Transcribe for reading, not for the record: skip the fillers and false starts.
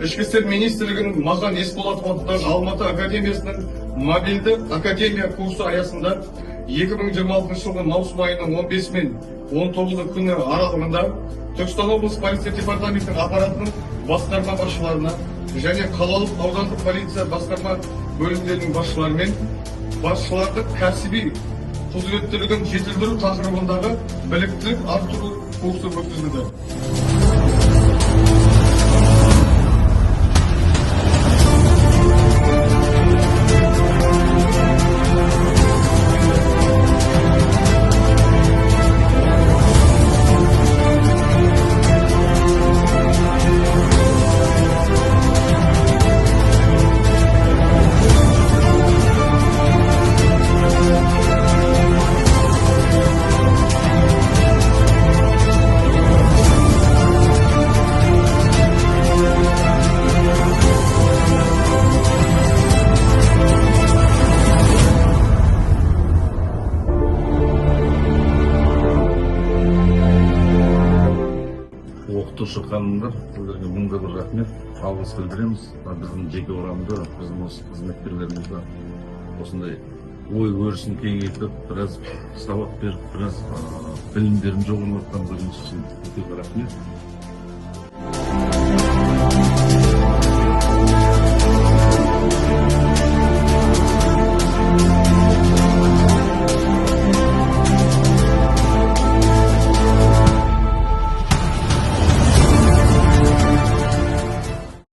Ішкі істер министрлігінің Мағжан Есболатов атындағы Алматы академиясының мобильді академия курсы аясында 2026 жылғы маусым айының 15 мен 19 күні аралығында Түркістан облысы полиция департаментінің аппаратының басқарма басшыларына және қалалық аудандық полиция басқарма бөлімдерінің басшыларымен басшылардың кәсіби құзыреттілігін жетілдіру тақырыбындағы біліктілік арттыру курсы өткізілді. Оқытушы қанымдар, сіздерге мыңда бір рахмет, алғыс білдіреміз. Біздің жеке құрамда, біздің осы қызметкерлерімізді осындай ой өрісін кеңейтіп, біраз сабақ беріп, біраз білімдерін жоғарылатқан бірінші үшін өте рахмет.